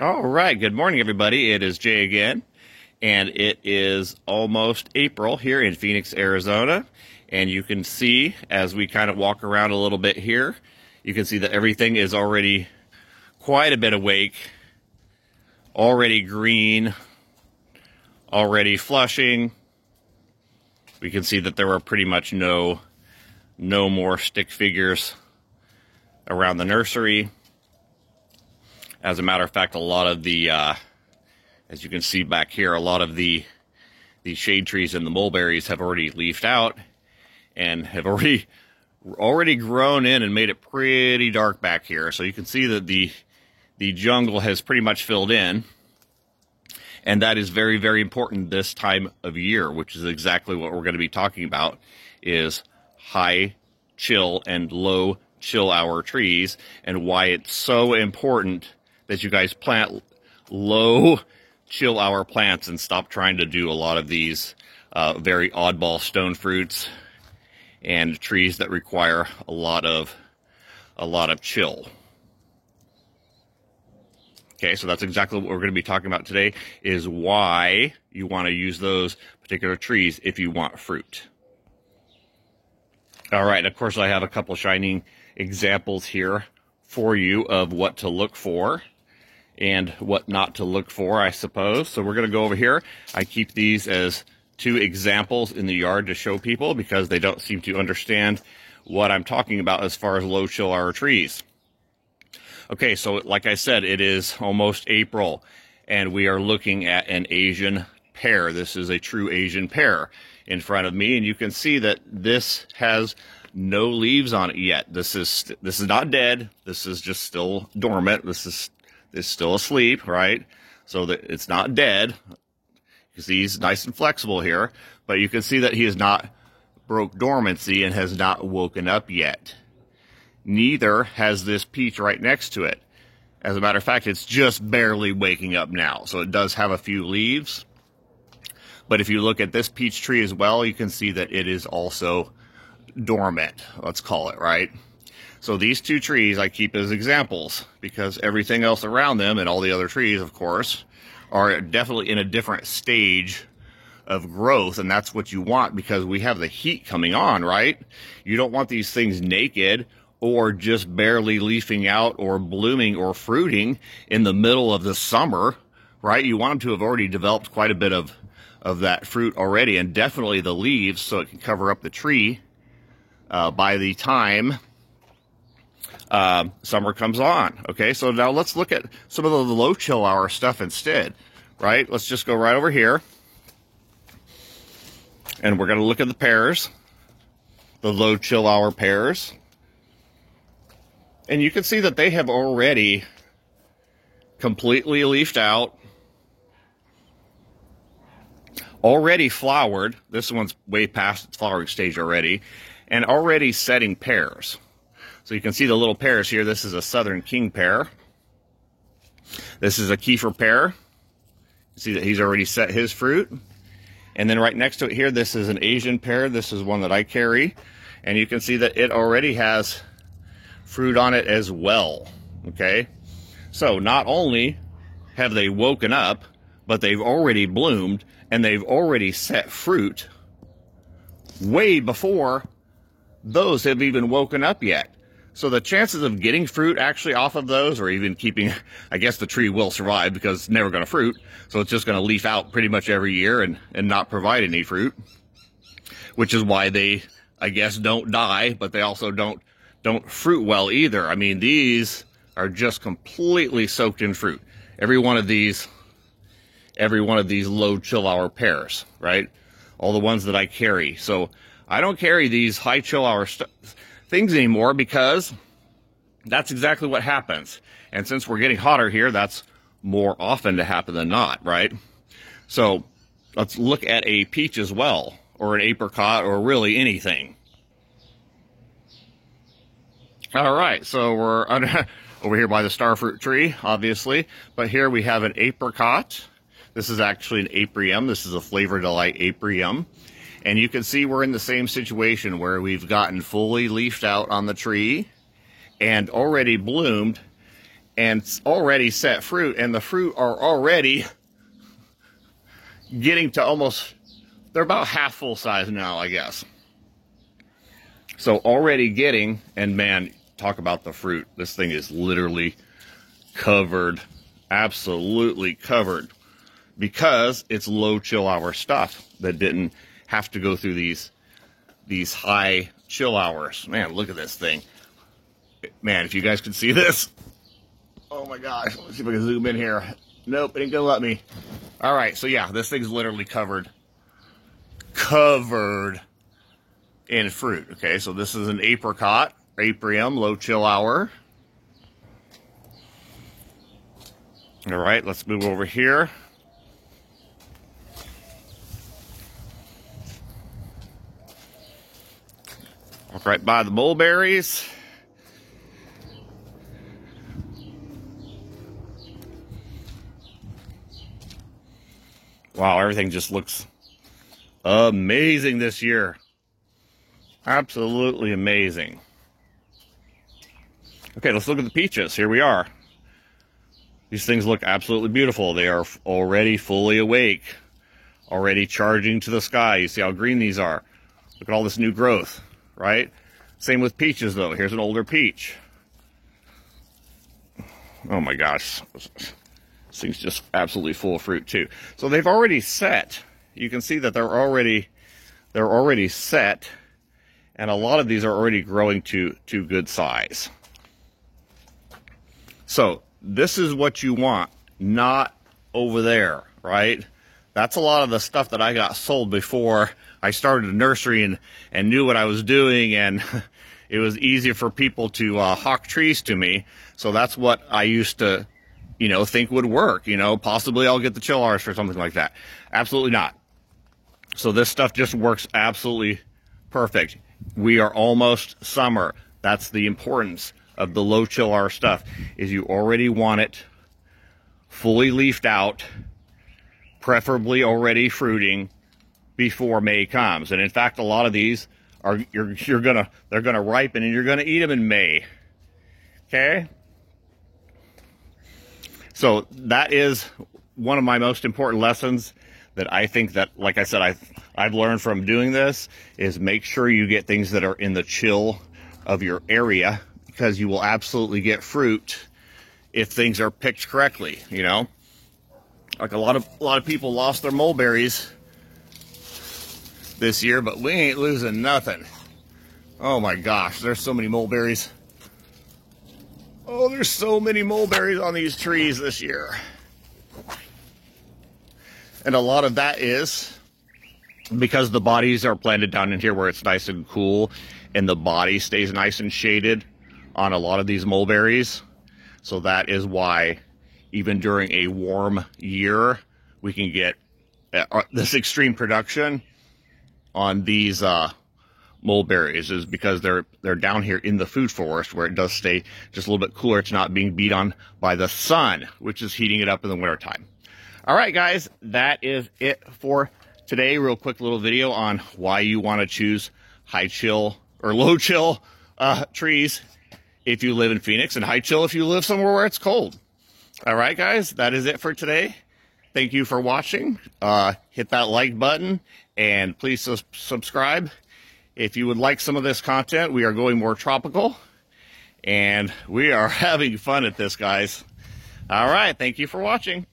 All right, good morning, everybody. It is Jay again, and it is almost April here in Phoenix, Arizona. And you can see as we kind of walk around a little bit here, you can see that everything is already quite a bit awake, already green, already flushing. We can see that there are pretty much no more stick figures around the nursery. As a matter of fact, a lot of the, as you can see back here, a lot of the shade trees and the mulberries have already leafed out and have already grown in and made it pretty dark back here. So you can see that the jungle has pretty much filled in. And that is very, very important this time of year, which is exactly what we're going to be talking about, is high chill and low chill hour trees, and why it's so important that you guys plant low chill hour plants and stop trying to do a lot of these very oddball stone fruits and trees that require a lot of chill. Okay, so that's exactly what we're going to be talking about today, is why you want to use those particular trees if you want fruit. All right, of course, I have a couple shining examples here for you of what to look for and what not to look for, I suppose. So we're going to go over here. I keep these as two examples in the yard to show people because they don't seem to understand what I'm talking about as far as low chill hour trees. Okay, so like I said, it is almost April, and we are looking at an Asian pear. This is a true Asian pear in front of me, and you can see that this has no leaves on it yet. This is not dead. This is just still dormant. This is still asleep, right? So that it's not dead. You see he's nice and flexible here, but you can see that he has not broke dormancy and has not woken up yet. Neither has this peach right next to it. As a matter of fact, it's just barely waking up now. So it does have a few leaves. But if you look at this peach tree as well, you can see that it is also dormant, let's call it, right? So these two trees I keep as examples because everything else around them and all the other trees, of course, are definitely in a different stage of growth, and that's what you want because we have the heat coming on, right? You don't want these things naked or just barely leafing out or blooming or fruiting in the middle of the summer, right? You want them to have already developed quite a bit of that fruit already, and definitely the leaves so it can cover up the tree by the time summer comes on. Okay, so now let's look at some of the low chill hour stuff instead, right? Let's just go right over here, and we're going to look at the pears, the low chill hour pears. And you can see that they have already completely leafed out, already flowered. This one's way past its flowering stage already, and already setting pears. So you can see the little pears here. This is a Southern King pear. This is a Kiefer pear. You see that he's already set his fruit. And then right next to it here, this is an Asian pear. This is one that I carry. And you can see that it already has fruit on it as well. Okay? So not only have they woken up, but they've already bloomed and they've already set fruit way before those have even woken up yet. So the chances of getting fruit actually off of those, or even keeping, I guess the tree will survive because it's never going to fruit. So it's just going to leaf out pretty much every year and not provide any fruit, which is why they, I guess, don't die, but they also don't fruit well either. I mean, these are just completely soaked in fruit. Every one of these low chill hour pears, right? All the ones that I carry. So I don't carry these high chill hour things anymore because that's exactly what happens. And since we're getting hotter here, that's more often to happen than not, right? So let's look at a peach as well, or an apricot, or really anything. All right, so we're over here by the starfruit tree, obviously, but here we have an apricot. This is actually an Aprium. This is a Flavor Delight Aprium. And you can see we're in the same situation where we've gotten fully leafed out on the tree and already bloomed and already set fruit, and the fruit are already getting to almost, they're about half full size now, I guess. So already getting, and man, talk about the fruit. This thing is literally covered, absolutely covered, because it's low chill hour stuff that didn't have to go through these high chill hours. Man, look at this thing. Man, if you guys could see this. Oh my gosh, let's see if I can zoom in here. Nope, it ain't gonna let me. All right, so yeah, this thing's literally covered in fruit. Okay, so this is an apricot, Aprium, low chill hour. All right, let's move over here. Walk right by the mulberries. Wow, everything just looks amazing this year. Absolutely amazing. Okay, let's look at the peaches. Here we are. These things look absolutely beautiful. They are already fully awake, already charging to the sky. You see how green these are. Look at all this new growth, right? Same with peaches, though. Here's an older peach. Oh my gosh. This thing's just absolutely full of fruit too. So they've already set. You can see that they're already set, and a lot of these are already growing to good size. So this is what you want, not over there, right? That's a lot of the stuff that I got sold before I started a nursery and knew what I was doing, and it was easier for people to hawk trees to me. So that's what I used to, think would work. Possibly I'll get the chill hours for something like that. Absolutely not. So this stuff just works absolutely perfect. We are almost summer. That's the importance of the low chill hour stuff, is you already want it fully leafed out, preferably already fruiting before May comes. And in fact, a lot of these are they're gonna ripen, and you're gonna eat them in May. Okay? So that is one of my most important lessons that I think that, like I said, I've learned from doing this, is make sure you get things that are in the chill of your area, because you will absolutely get fruit if things are picked correctly. Like a lot of people lost their mulberries this year, but we ain't losing nothing. Oh my gosh, there's so many mulberries. Oh, there's so many mulberries on these trees this year. And a lot of that is because the bodies are planted down in here where it's nice and cool, and the body stays nice and shaded on a lot of these mulberries. So that is why even during a warm year, we can get this extreme production on these mulberries, is because they're down here in the food forest where it does stay just a little bit cooler. It's not being beat on by the sun, which is heating it up in the wintertime. All right, guys, that is it for today. Real quick little video on why you want to choose high chill or low chill trees if you live in Phoenix, and high chill if you live somewhere where it's cold. All right, guys, that is it for today. Thank you for watching. Hit that like button, and please subscribe. If you would like some of this content, we are going more tropical, and we are having fun at this, guys. All right, thank you for watching.